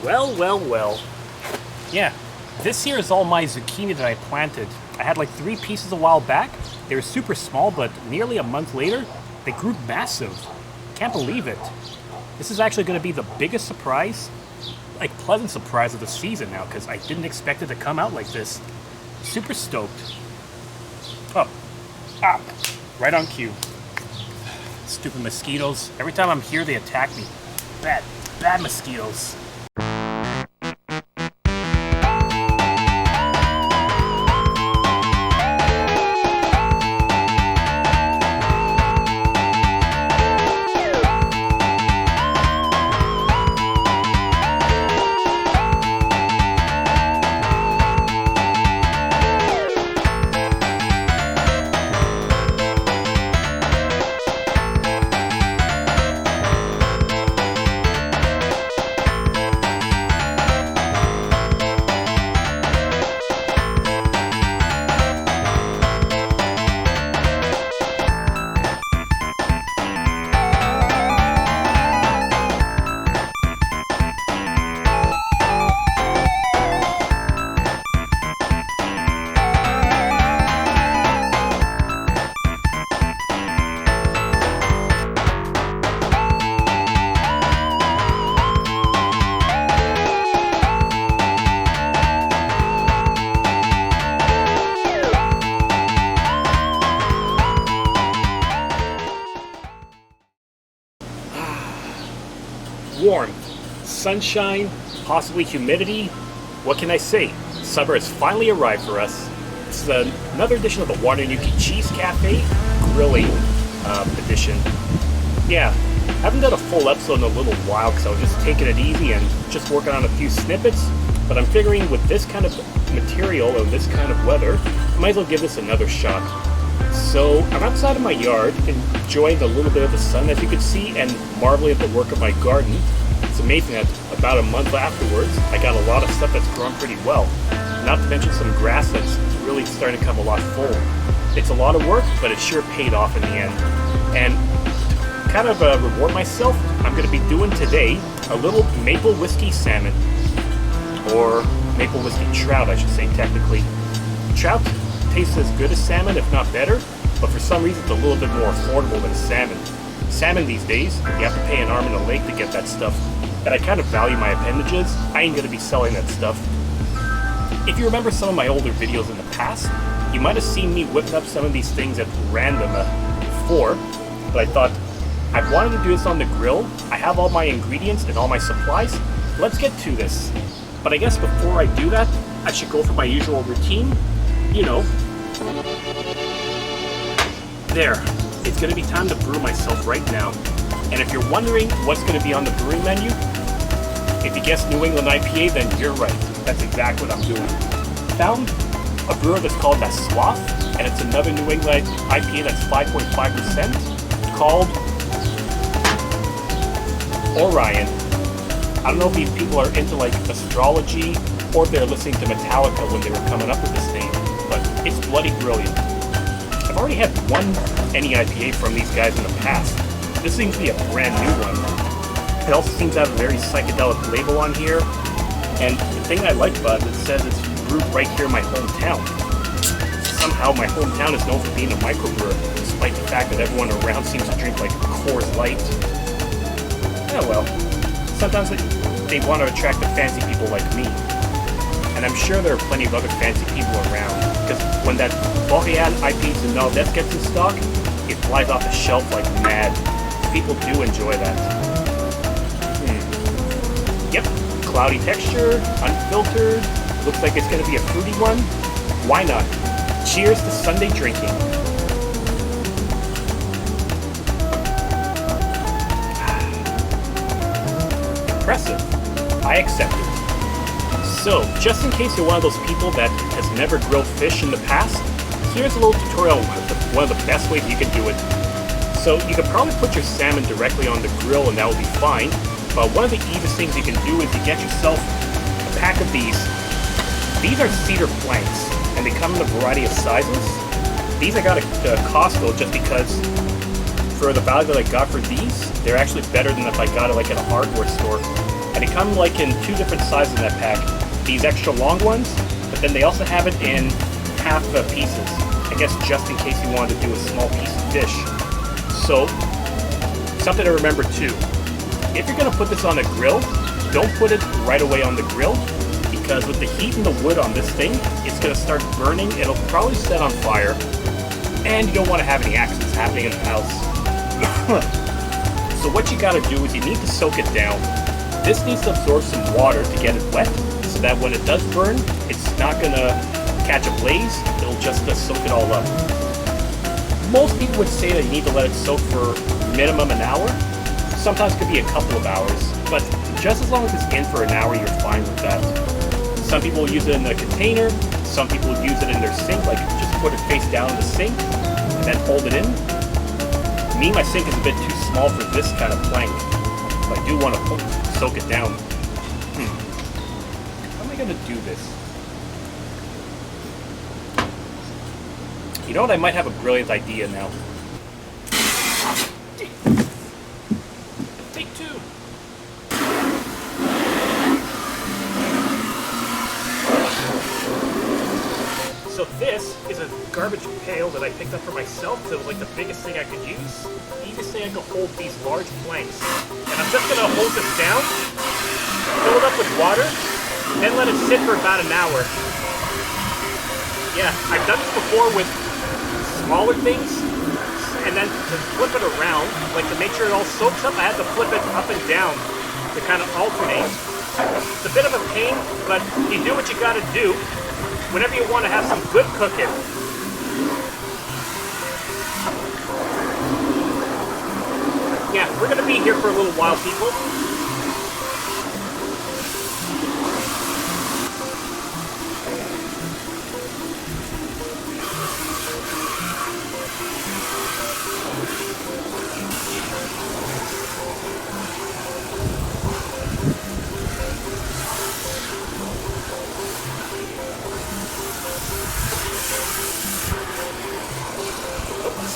Well. Yeah, this here is all my zucchini that I planted. I had like 3 pieces a while back. They were super small, but nearly a month later, they grew massive. Can't believe it. This is actually going to be the biggest surprise, like pleasant surprise of the season now, because I didn't expect it to come out like this. Super stoked. Oh, right on cue. Stupid mosquitoes. Every time I'm here, they attack me. Bad mosquitoes. Warmth, sunshine, possibly humidity. What can I say? Summer has finally arrived for us. This is another edition of the Wandering Ukie Cheese Cafe grilling edition. Yeah, haven't done a full episode in a little while because I was just taking it easy and just working on a few snippets. But I'm figuring with this kind of material and this kind of weather, I might as well give this another shot. So I'm outside of my yard, enjoying a little bit of the sun, as you can see, and marveling at the work of my garden. It's amazing that about a month afterwards, I got a lot of stuff that's grown pretty well. Not to mention some grass that's really starting to come a lot full. It's a lot of work, but it sure paid off in the end. And to kind of reward myself, I'm going to be doing today a little maple whiskey salmon, or maple whiskey trout, I should say technically. Trout tastes as good as salmon, if not better, but for some reason it's a little bit more affordable than salmon. Salmon these days, you have to pay an arm and a leg to get that stuff, and I kind of value my appendages. I ain't going to be selling that stuff. If you remember some of my older videos in the past, you might have seen me whipping up some of these things at random before, but I thought I wanted to do this on the grill. I have all my ingredients and all my supplies. Let's get to this. But I guess before I do that, I should go for my usual routine. You know. There. It's going to be time to brew myself right now. And if you're wondering what's going to be on the brewing menu, if you guessed New England IPA, then you're right. That's exactly what I'm doing. Found a brewer that's called La Soif, and it's another New England IPA that's 5.5% called Orion. I don't know if these people are into like astrology or if they're listening to Metallica when they were coming up with this name, but it's bloody brilliant. I've already had one NEIPA from these guys in the past. This seems to be a brand new one. It also seems to have a very psychedelic label on here, and the thing I like about it, it says it's brewed right here in my hometown. Somehow my hometown is known for being a microbrewer, despite the fact that everyone around seems to drink like Coors Light. Yeah, well, sometimes they want to attract the fancy people like me. And I'm sure there are plenty of other fancy people around, because when that Boreal IPA de Nord-Est gets in stock, it flies off the shelf like mad. People do enjoy that. Yep, cloudy texture, unfiltered, looks like it's going to be a fruity one. Why not? Cheers to Sunday drinking. Impressive. I accept it. So, just in case you're one of those people that has never grilled fish in the past, here's a little tutorial on one of the best ways you can do it. So, you could probably put your salmon directly on the grill and that will be fine, but one of the easiest things you can do is you get yourself a pack of these. These are cedar planks, and they come in a variety of sizes. These I got at Costco just because for the value that I got for these, they're actually better than if I got it like at a hardware store. And And they come like in two different sizes in that pack. These extra long ones, but then they also have it in half pieces. I guess just in case you wanted to do a small piece of fish. So, something to remember too. If you're gonna put this on a grill, don't put it right away on the grill, because with the heat and the wood on this thing, it's gonna start burning, it'll probably set on fire, and you don't wanna have any accidents happening in the house. So what you gotta do is you need to soak it down. This needs to absorb some water to get it wet, so that when it does burn, it's not gonna catch a blaze, it'll just soak it all up. Most people would say that you need to let it soak for minimum an hour. Sometimes it could be a couple of hours, but just as long as it's in for an hour, you're fine with that. Some people use it in a container, some people use it in their sink, like just put it face down in the sink and then hold it in. Me, my sink is a bit too small for this kind of plank, but I do want to soak it down. How am I gonna do this? You know what, I might have a brilliant idea now. Take two. So this is a garbage pail that I picked up for myself. So it was like the biggest thing I could use. The easiest thing I could hold these large planks. And I'm just gonna hold this down, fill it up with water, then let it sit for about an hour. Yeah, I've done this before with smaller things, and then to flip it around, like to make sure it all soaks up, I had to flip it up and down to kind of alternate. It's a bit of a pain, but you do what you gotta do whenever you want to have some good cooking. Yeah, we're gonna be here for a little while, people.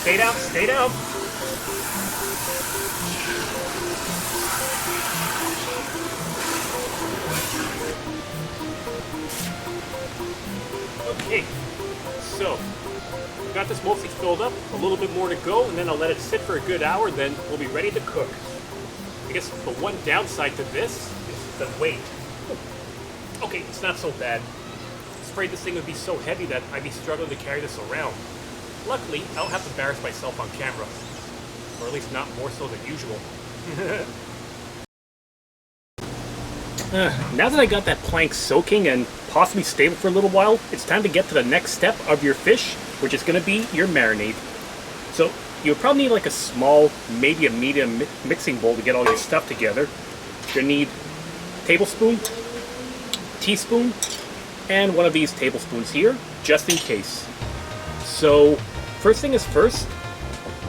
Stay down, stay down. Okay, so got this mostly filled up, a little bit more to go, and then I'll let it sit for a good hour, then we'll be ready to cook. I guess the one downside to this is the weight. Okay, it's not so bad. I was afraid this thing would be so heavy that I'd be struggling to carry this around. Luckily, I don't have to embarrass myself on camera. Or at least not more so than usual. Now that I got that plank soaking and possibly stable for a little while, it's time to get to the next step of your fish, which is going to be your marinade. So you'll probably need like a small, maybe a medium mixing bowl to get all your stuff together. You're going to need a tablespoon, teaspoon, and one of these tablespoons here, just in case. So first thing is first,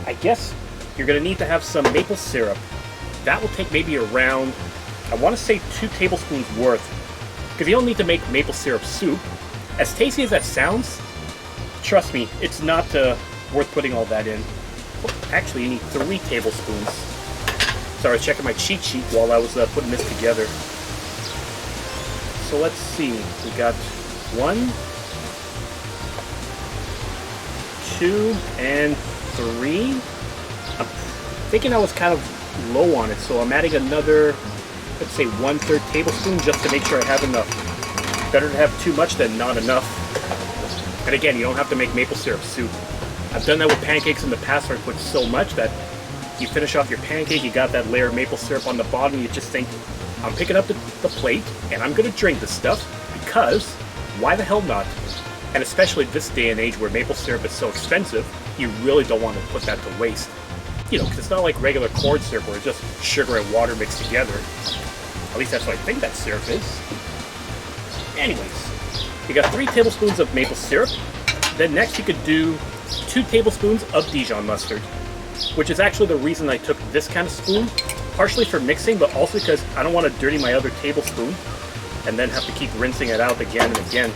I guess you're going to need to have some maple syrup. That will take maybe around, I want to say 2 tablespoons worth, because you don't need to make maple syrup soup. As tasty as that sounds, trust me, it's not worth putting all that in. Oh, actually, you need 3 tablespoons. Sorry, I was checking my cheat sheet while I was putting this together. So let's see, we got 1, 2, and 3. I'm thinking I was kind of low on it, so I'm adding another, let's say 1/3 tablespoon just to make sure I have enough. Better to have too much than not enough. And again, you don't have to make maple syrup soup. I've done that with pancakes in the past where I put so much that you finish off your pancake, you got that layer of maple syrup on the bottom, you just think, I'm picking up the plate and I'm going to drink this stuff because why the hell not? And especially this day and age where maple syrup is so expensive, you really don't want to put that to waste. You know, because it's not like regular corn syrup where it's just sugar and water mixed together. At least that's what I think that syrup is. Anyways, you got 3 tablespoons of maple syrup. Then next you could do 2 tablespoons of Dijon mustard, which is actually the reason I took this kind of spoon, partially for mixing, but also because I don't want to dirty my other tablespoon and then have to keep rinsing it out again and again.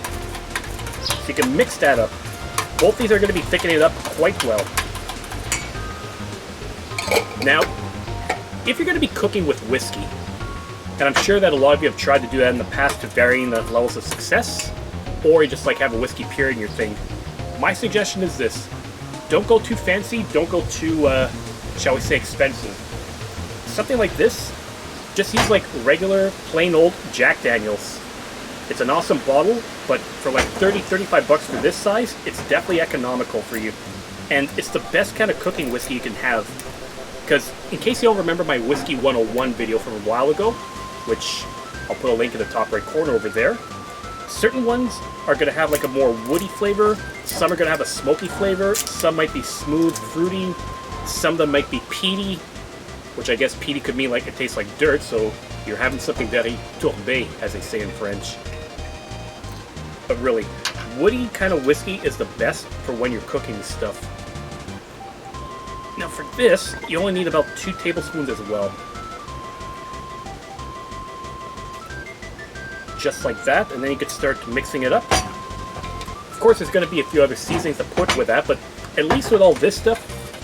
So you can mix that up. Both these are going to be thickening it up quite well. Now, if you're going to be cooking with whiskey, And I'm sure that a lot of you have tried to do that in the past to varying the levels of success, or you just like have a whiskey pure in your thing. My suggestion is this: don't go too fancy, don't go too, shall we say, expensive. Something like this, just use like regular, plain old Jack Daniels. It's an awesome bottle, but for like 30-35 bucks for this size, it's definitely economical for you. And it's the best kind of cooking whiskey you can have. Because in case you don't remember my Whiskey 101 video from a while ago, which I'll put a link in the top right corner over there, certain ones are going to have like a more woody flavor, some are going to have a smoky flavor, some might be smooth, fruity, some of them might be peaty, which I guess peaty could mean like it tastes like dirt, so you're having something very tourbé, as they say in French. But really, woody kind of whiskey is the best for when you're cooking this stuff. Now for this, you only need about 2 tablespoons as well. Just like that, and then you could start mixing it up. Of course, there's going to be a few other seasonings to put with that, but at least with all this stuff,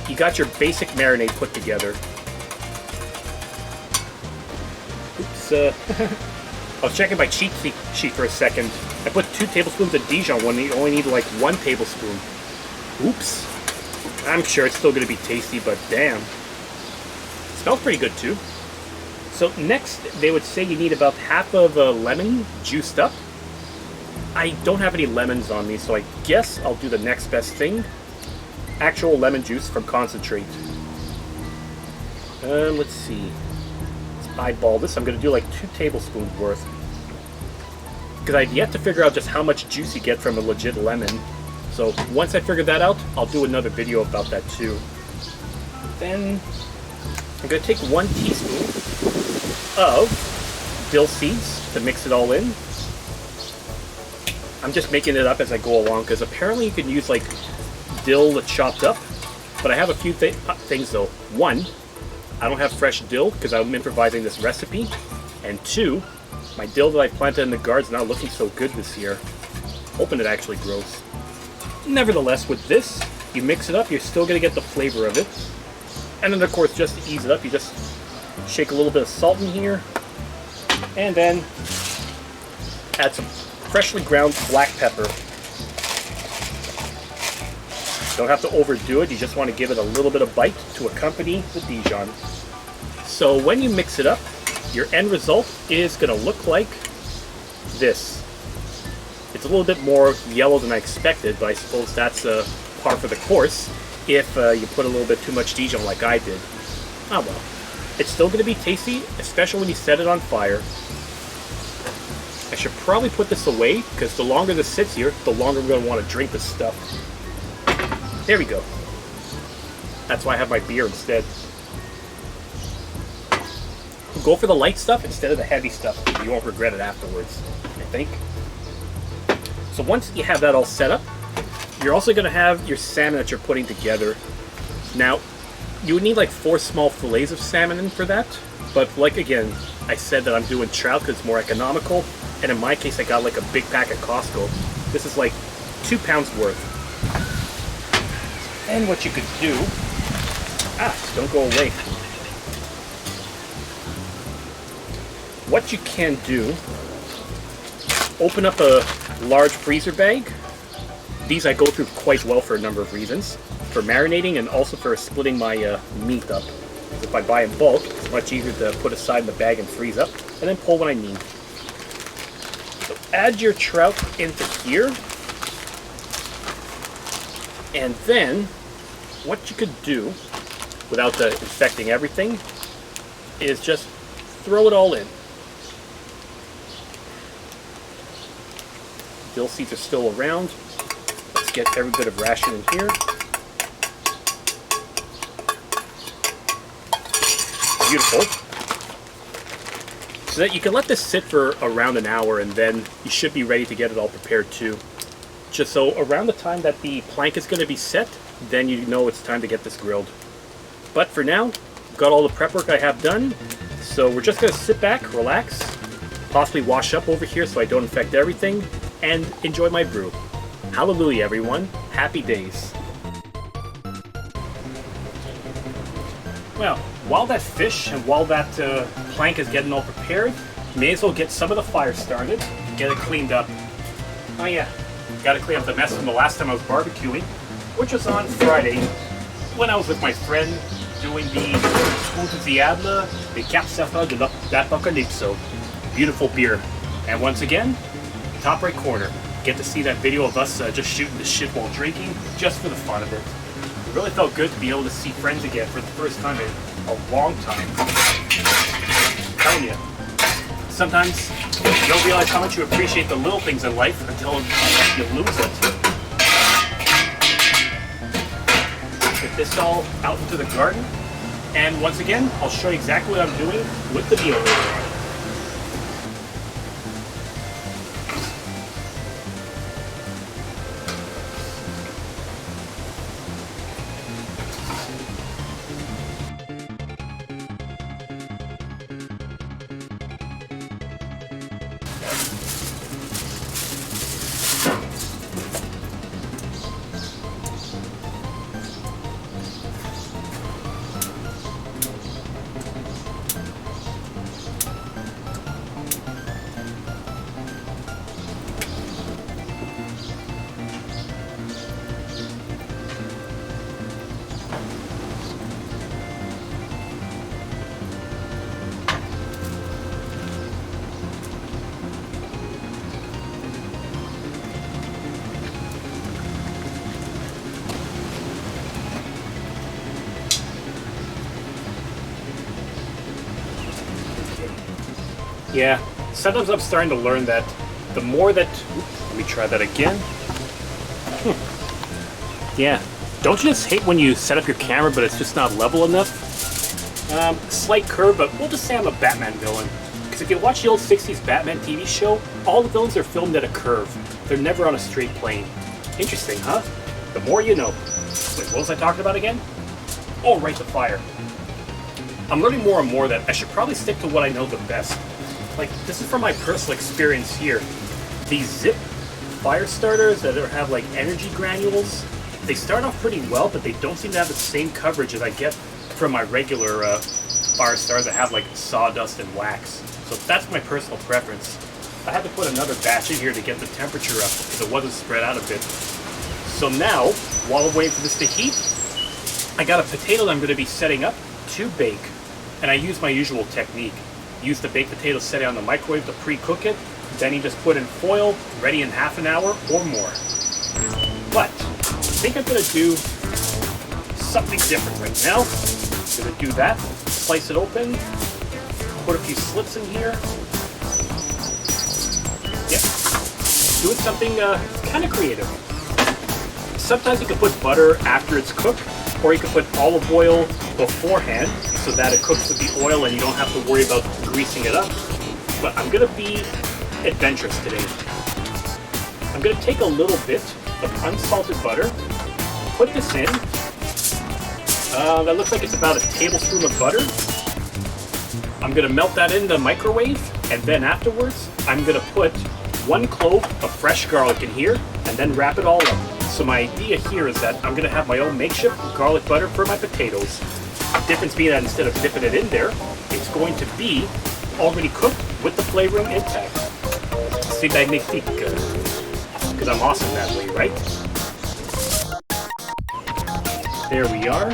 you got your basic marinade put together. Oops, I was checking my cheat sheet for a second. I put 2 tablespoons of Dijon when you only need like 1 tablespoon. Oops. I'm sure it's still going to be tasty, but damn. It smells pretty good too. So next, they would say you need about half of a lemon juiced up. I don't have any lemons on me, so I guess I'll do the next best thing. Actual lemon juice from concentrate. Let's see. Let's eyeball this. I'm going to do like 2 tablespoons worth. Because I've yet to figure out just how much juice you get from a legit lemon. So once I figure that out, I'll do another video about that too. Then I'm going to take 1 teaspoon of dill seeds to mix it all in. I'm just making it up as I go along because apparently you can use like dill chopped up, but I have a few things though. 1, I don't have fresh dill because I'm improvising this recipe, and 2, my dill that I planted in the garden's not looking so good this year. Hoping it actually grows. Nevertheless, with this, you mix it up, you're still going to get the flavor of it. And then of course, just to ease it up, you just shake a little bit of salt in here, and then add some freshly ground black pepper. Don't have to overdo it, you just want to give it a little bit of bite to accompany the Dijon. So when you mix it up, your end result is going to look like this. It's a little bit more yellow than I expected, but I suppose that's par for the course if you put a little bit too much Dijon like I did. Oh well. It's still going to be tasty, especially when you set it on fire. I should probably put this away, because the longer this sits here, the longer we're going to want to drink this stuff. There we go. That's why I have my beer instead. Go for the light stuff instead of the heavy stuff. You won't regret it afterwards, I think. So once you have that all set up, you're also going to have your salmon that you're putting together. Now, you would need like 4 small fillets of salmon in for that, but like again, I said that I'm doing trout because it's more economical, and in my case I got like a big pack at Costco. This is like 2 pounds worth. And what you could do, don't go away. What you can do, open up a large freezer bag. These I go through quite well for a number of reasons. For marinating and also for splitting my meat up. If I buy in bulk, it's much easier to put aside in the bag and freeze up, and then pull when I need. So add your trout into here, and then what you could do, without infecting everything, is just throw it all in. Dill seeds are still around. Let's get every bit of ration in here. Beautiful. So that you can let this sit for around an hour, and then you should be ready to get it all prepared too. Just so around the time that the plank is going to be set, then you know it's time to get this grilled. But for now, I've got all the prep work I have done, so we're just going to sit back, relax, possibly wash up over here so I don't infect everything, and enjoy my brew. Hallelujah, everyone. Happy days. Well, while that fish and while that plank is getting all prepared, may as well get some of the fire started, get it cleaned up. Oh yeah, gotta clean up the mess from the last time I was barbecuing, which was on Friday, when I was with my friend doing the Diable de Capsafa de l'Apocalypso. Beautiful beer. And once again, top right corner, get to see that video of us just shooting the shit while drinking, just for the fun of it. It really felt good to be able to see friends again for the first time in a long time. I'm telling you, sometimes you don't realize how much you appreciate the little things in life until you lose it. Get this all out into the garden, and once again, I'll show you exactly what I'm doing with the meal later on. Yeah, sometimes I'm starting to learn that the more that... Oops, let me try that again. Yeah, don't you just hate when you set up your camera but it's just not level enough? Slight curve, but we'll just say I'm a Batman villain. Because if you watch the old 60s Batman TV show, all the villains are filmed at a curve. They're never on a straight plane. Interesting, huh? The more you know. Wait, what was I talking about again? Oh, right, the fire. I'm learning more and more that I should probably stick to what I know the best. Like, this is from my personal experience here. These Zip fire starters that have like energy granules, they start off pretty well, but they don't seem to have the same coverage as I get from my regular fire starters that have like sawdust and wax. So that's my personal preference. I had to put another batch in here to get the temperature up because it wasn't spread out a bit. So now, while I'm waiting for this to heat, I got a potato that I'm going to be setting up to bake. And I use my usual technique. Use the baked potato, set it on the microwave to pre-cook it. Then you just put in foil, ready in half an hour or more. But I think I'm going to do something different right now. I'm going to do that, slice it open, put a few slits in here. Yeah, doing something kind of creative. Sometimes you can put butter after it's cooked, or you can put olive oil beforehand so that it cooks with the oil and you don't have to worry about greasing it up. But I'm going to be adventurous today. I'm going to take a little bit of unsalted butter, put this in. That looks like it's about a tablespoon of butter. I'm going to melt that in the microwave, and then afterwards I'm going to put 1 clove of fresh garlic in here and then wrap it all up. So my idea here is that I'm going to have my own makeshift garlic butter for my potatoes. The difference being that instead of dipping it in there, it's going to be already cooked with the flavoring intact. C'est magnifique. Because I'm awesome that way, right? There we are.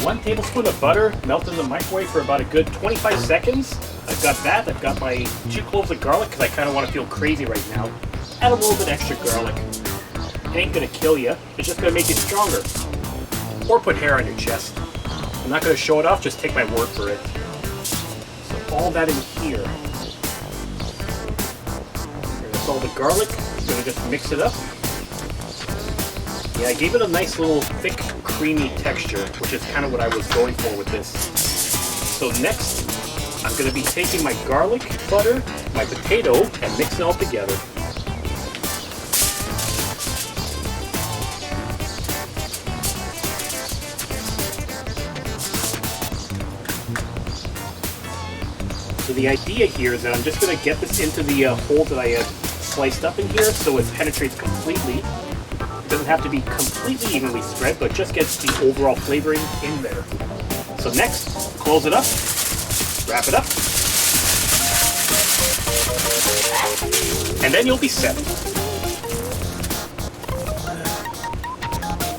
1 tablespoon of butter melted in the microwave for about a good 25 seconds. I've got that. I've got my 2 cloves of garlic because I kind of want to feel crazy right now. Add a little bit extra garlic. It ain't gonna kill you, it's just gonna make you stronger. Or put hair on your chest. I'm not gonna show it off, just take my word for it. So all that in here. There's all the garlic, I'm gonna just mix it up. Yeah, I gave it a nice little thick, creamy texture, which is kind of what I was going for with this. So next, I'm gonna be taking my garlic, butter, my potato, and mix it all together. So the idea here is that I'm just going to get this into the hole that I had sliced up in here so it penetrates completely. It doesn't have to be completely evenly spread, but just gets the overall flavoring in there. So next, close it up, wrap it up, and then you'll be set.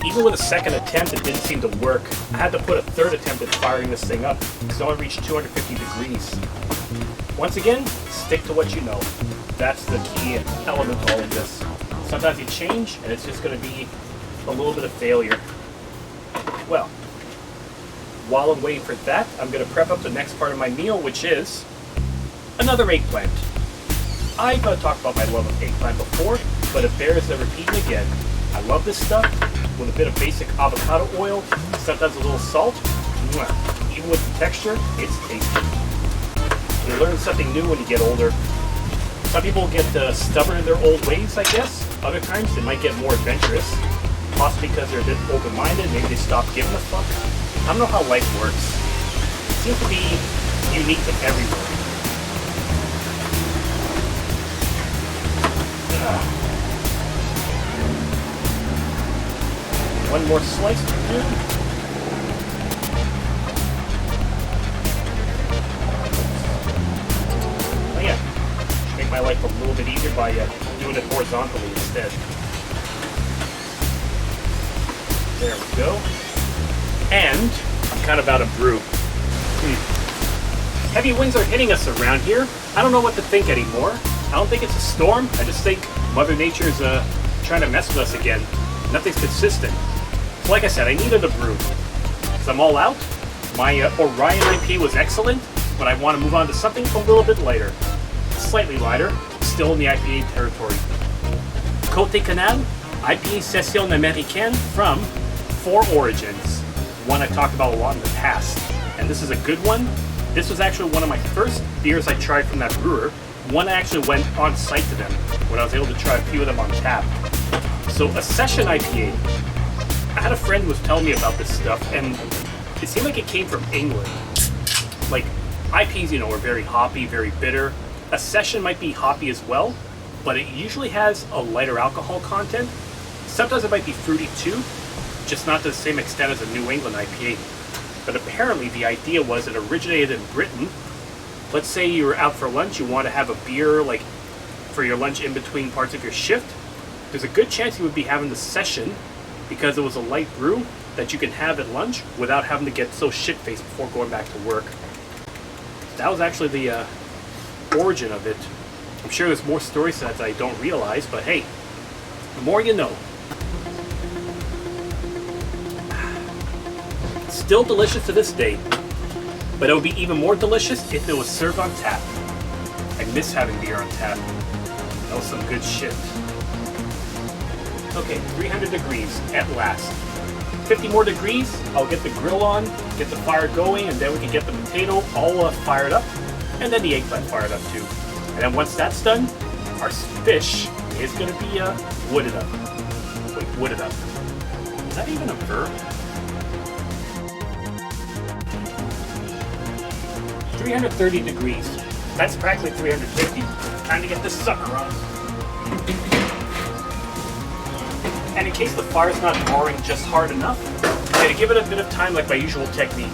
Even with a second attempt, it didn't seem to work. I had to put a third attempt at firing this thing up, because I only reached 250 degrees. Once again, stick to what you know. That's the key element to all of this. Sometimes you change, and it's just going to be a little bit of failure. Well, while I'm waiting for that, I'm going to prep up the next part of my meal, which is another eggplant. I've talked about my love of eggplant before, but it bears repeating again. I love this stuff with a bit of basic avocado oil, sometimes a little salt. Even with the texture, it's tasty. You learn something new when you get older. Some people get stubborn in their old ways, I guess. Other times they might get more adventurous, possibly because they're a bit open-minded. Maybe they stop giving a fuck. I don't know how life works. It seems to be unique to everyone. One more slice to do. Oh yeah, make my life a little bit easier by doing it horizontally instead. There we go. And I'm kind of out of brew. Heavy winds are hitting us around here. I don't know what to think anymore. I don't think it's a storm. I just think Mother Nature's trying to mess with us again. Nothing's consistent. So like I said, I needed a brew. So I'm all out. My Orion IPA was excellent, but I want to move on to something a little bit lighter. Slightly lighter, still in the IPA territory. Côte Canal, IPA Session Américaine from Four Origins. One I've talked about a lot in the past. And this is a good one. This was actually one of my first beers I tried from that brewer. One I actually went on site to them when I was able to try a few of them on tap. So a session IPA. I had a friend who was telling me about this stuff, and it seemed like it came from England. Like, IPAs, you know, are very hoppy, very bitter. A session might be hoppy as well, but it usually has a lighter alcohol content. Sometimes it might be fruity too, just not to the same extent as a New England IPA. But apparently the idea was it originated in Britain. Let's say you were out for lunch, you want to have a beer like for your lunch in between parts of your shift. There's a good chance you would be having the session because it was a light brew that you can have at lunch without having to get so shit-faced before going back to work. That was actually the origin of it. I'm sure there's more stories that I don't realize, but hey, the more you know. Still delicious to this day, but it would be even more delicious if it was served on tap. I miss having beer on tap. That was some good shit. Okay, 300 degrees at last. 50 more degrees, I'll get the grill on, get the fire going, and then we can get the potato all fired up, and then the eggplant fired up too. And then once that's done, our fish is going to be wooded up. Wait, wooded up. Is that even a verb? 330 degrees. That's practically 350. Time to get this sucker on. And in case the fire's not roaring just hard enough, I'm going to give it a bit of time like my usual technique.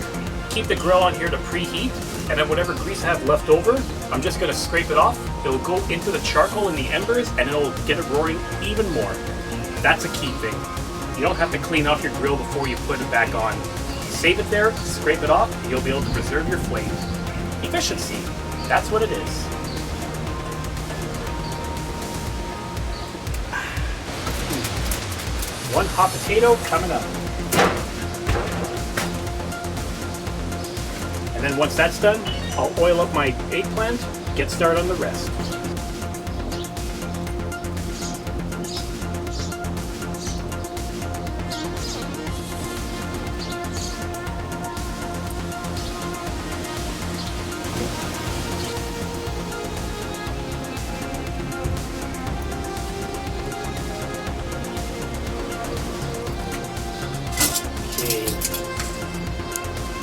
Keep the grill on here to preheat, and then whatever grease I have left over, I'm just going to scrape it off. It'll go into the charcoal in the embers, and it'll get it roaring even more. That's a key thing. You don't have to clean off your grill before you put it back on. Save it there, scrape it off, and you'll be able to preserve your flame. Efficiency, that's what it is. One hot potato coming up. And then once that's done, I'll oil up my eggplant, get started on the rest.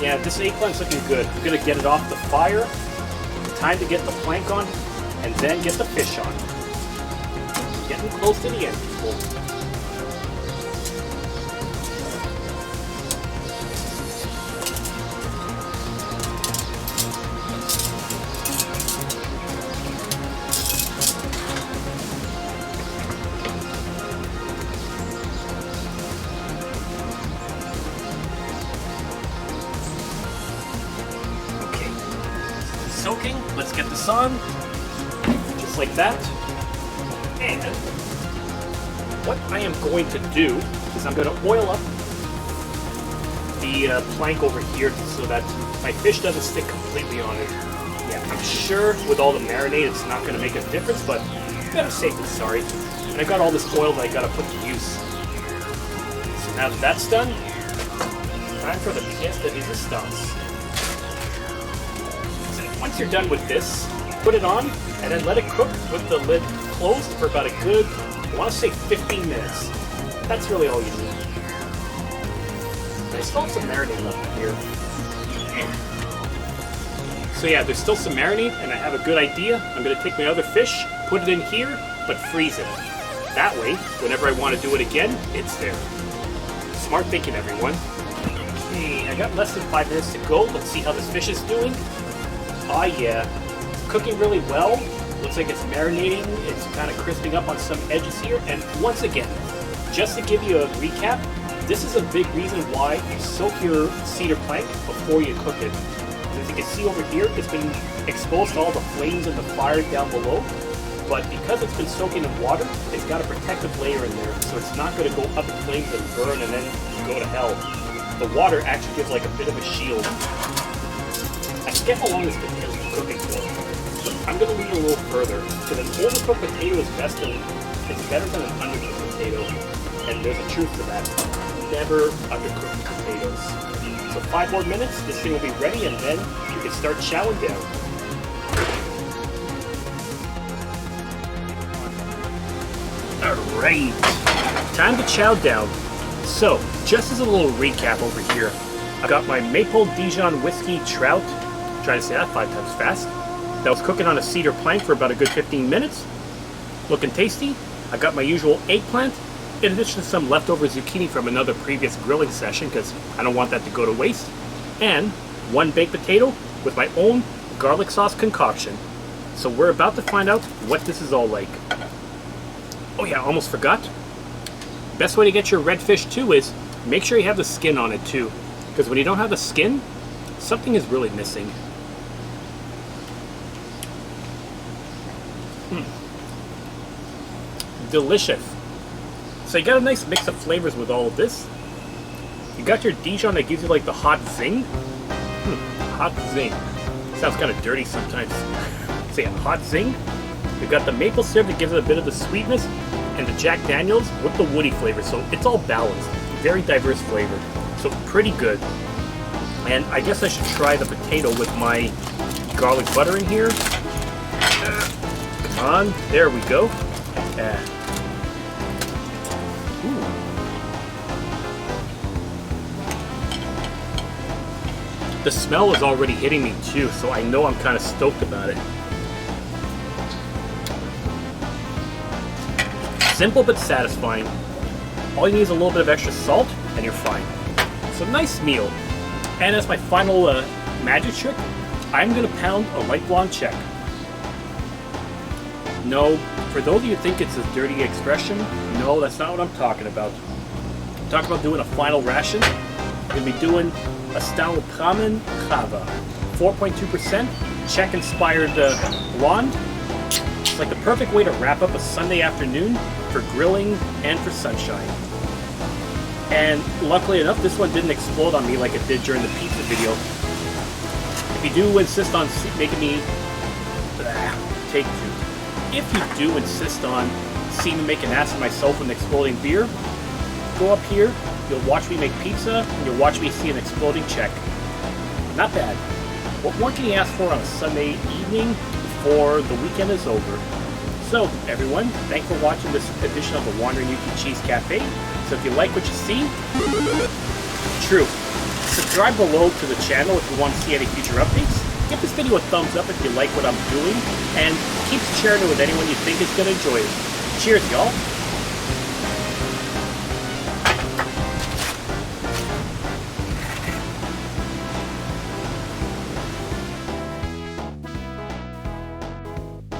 Yeah, this eggplant's looking good. I'm gonna get it off the fire. Time to get the plank on, and then get the fish on. Getting close to the end, people. this on, just like that. And what I am going to do is I'm going to oil up the plank over here so that my fish doesn't stick completely on it. Yeah, I'm sure with all the marinade it's not going to make a difference, but better safe than sorry. And I got all this oil that I got to put to use. So now that that's done, time for the pièce de résistance. So once you're done with this, put it on and then let it cook with the lid closed for about a good, I want to say 15 minutes. That's really all you need. I still have some marinade left here. So yeah, there's still some marinade, and I have a good idea. I'm going to take my other fish, put it in here, but freeze it. That way, whenever I want to do it again, it's there. Smart thinking, everyone. Okay, I got less than 5 minutes to go. Let's see how this fish is doing. Oh yeah, it's cooking really well. Looks like it's marinating. It's kind of crisping up on some edges here. And once again, just to give you a recap, this is a big reason why you soak your cedar plank before you cook it. As you can see over here, it's been exposed to all the flames and the fire down below. But because it's been soaking in water, it's got a protective layer in there, so it's not going to go up in flames and burn and then go to hell. The water actually gives like a bit of a shield. I forget how long this potato is cooking for, but I'm going to leave it a little further, because an overcooked potato is it's better than an undercooked potato, and there's a truth to that. Never undercook potatoes. So 5 more minutes, this thing will be ready, and then you can start chowing down. Alright, time to chow down. So, just as a little recap over here, I got my Maple Dijon Whiskey Trout, trying to say that 5 times fast, that was cooking on a cedar plank for about a good 15 minutes. Looking tasty. I got my usual eggplant, in addition to some leftover zucchini from another previous grilling session, because I don't want that to go to waste, and 1 baked potato with my own garlic sauce concoction. So we're about to find out what this is all like. Oh yeah, almost forgot. Best way to get your red fish too is make sure you have the skin on it too, because when you don't have the skin, something is really missing. Delicious. So you got a nice mix of flavors with all of this. You got your Dijon that gives you like the hot zing. Hot zing. Sounds kind of dirty sometimes. Say a hot zing. You've got the maple syrup that gives it a bit of the sweetness, and the Jack Daniels with the woody flavor. So it's all balanced. Very diverse flavor. So pretty good. And I guess I should try the potato with my garlic butter in here. Come on. There we go. The smell is already hitting me too, so I know I'm kind of stoked about it. Simple but satisfying. All you need is a little bit of extra salt and you're fine. So nice meal. And as my final magic trick, I'm going to pound a light blonde check. No, for those of you who think it's a dirty expression, no, that's not what I'm talking about. I'm talking about doing a final ration. I'm going to be doing a style of Pramen Kava, 4.2% Czech-inspired blonde. It's like the perfect way to wrap up a Sunday afternoon for grilling and for sunshine. And luckily enough, this one didn't explode on me like it did during the pizza video. If you do insist on making me take 2. If you do insist on seeing me make an ass of myself with an exploding beer, go up here. You'll watch me make pizza, and you'll watch me see an exploding check. Not bad. What more can you ask for on a Sunday evening before the weekend is over? So, everyone, thanks for watching this edition of the Wandering Ukie Cheese Cafe. So if you like what you see, true. Subscribe below to the channel if you want to see any future updates. Give this video a thumbs up if you like what I'm doing, and keep sharing it with anyone you think is going to enjoy it. Cheers, y'all.